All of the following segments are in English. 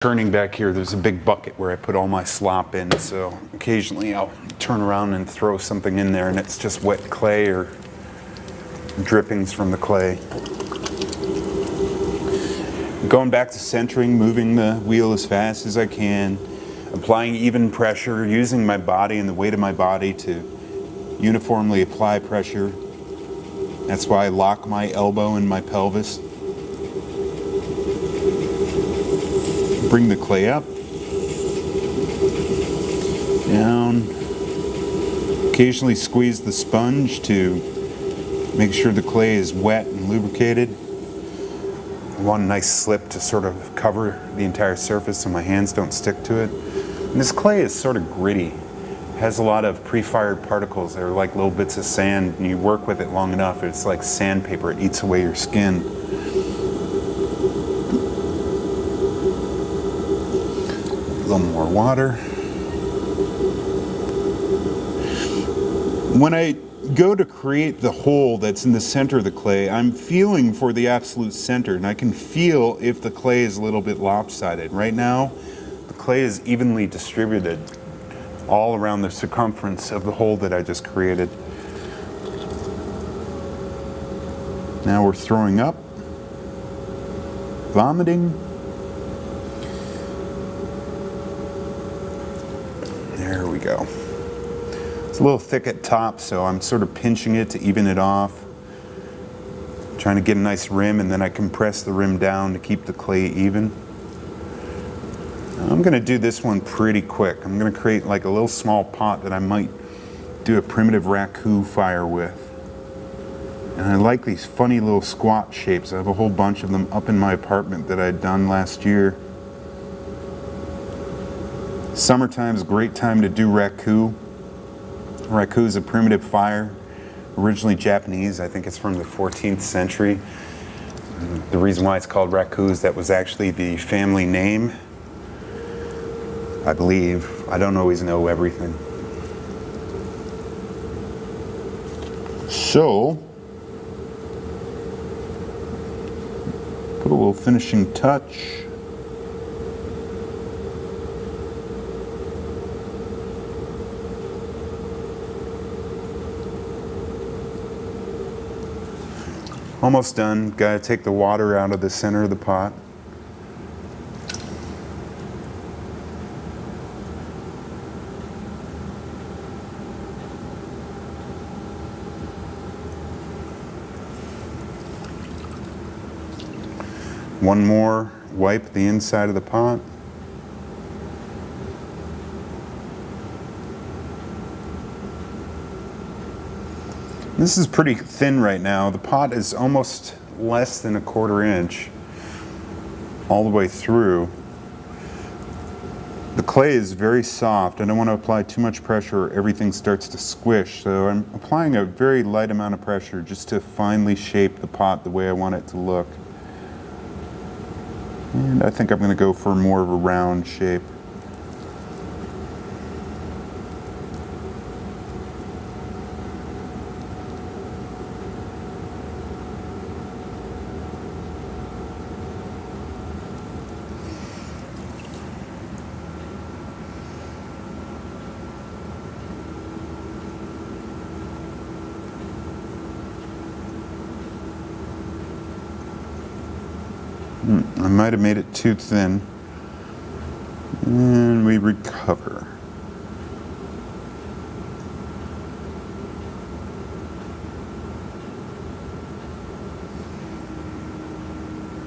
Turning back here, there's a big bucket where I put all my slop in, so occasionally I'll turn around and throw something in there and it's just wet clay or drippings from the clay. Going back to centering, moving the wheel as fast as I can, applying even pressure, using my body and the weight of my body to uniformly apply pressure. That's why I lock my elbow in my pelvis. Bring the clay up, down, occasionally squeeze the sponge to make sure the clay is wet and lubricated. I want a nice slip to sort of cover the entire surface so my hands don't stick to it. And this clay is sort of gritty. It has a lot of pre-fired particles. They're like little bits of sand, and you work with it long enough, it's like sandpaper, it eats away your skin. A little more water. When I go to create the hole that's in the center of the clay, I'm feeling for the absolute center, and I can feel if the clay is a little bit lopsided. Right now, the clay is evenly distributed all around the circumference of the hole that I just created. Now we're throwing up, vomiting. There we go. It's a little thick at top, so I'm sort of pinching it to even it off. Trying to get a nice rim, and then I compress the rim down to keep the clay even. I'm going to do this one pretty quick. I'm going to create like a little small pot that I might do a primitive raku fire with. And I like these funny little squat shapes. I have a whole bunch of them up in my apartment that I'd done last year. Summertime's a great time to do raku. Raku is a primitive fire, originally Japanese. I think it's from the 14th century. The reason why it's called raku is that was actually the family name, I believe. I don't always know everything. So, put a little finishing touch. Almost done. Gotta take the water out of the center of the pot. One more wipe the inside of the pot. This is pretty thin right now. The pot is almost less than a 1/4 inch all the way through. The clay is very soft. I don't want to apply too much pressure or everything starts to squish. So I'm applying a very light amount of pressure just to finely shape the pot the way I want it to look. And I think I'm going to go for more of a round shape. I might have made it too thin. And we recover.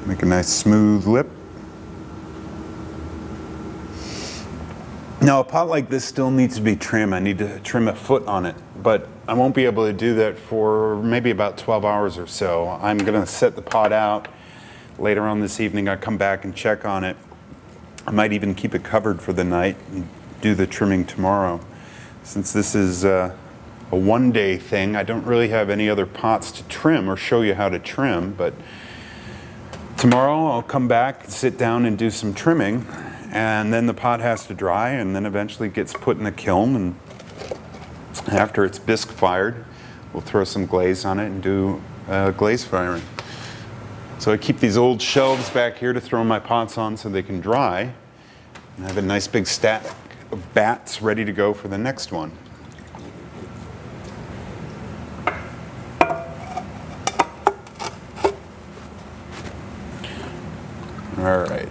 Make a nice smooth lip. Now a pot like this still needs to be trimmed. I need to trim a foot on it, but I won't be able to do that for maybe about 12 hours or so. I'm gonna set the pot out. Later on this evening, I come back and check on it. I might even keep it covered for the night and do the trimming tomorrow. Since this is a one-day thing, I don't really have any other pots to trim or show you how to trim, but tomorrow I'll come back, sit down and do some trimming, and then the pot has to dry, and then eventually gets put in a kiln, and after it's bisque fired, we'll throw some glaze on it and do glaze firing. So I keep these old shelves back here to throw my pots on so they can dry. I have a nice big stack of bats ready to go for the next one. All right.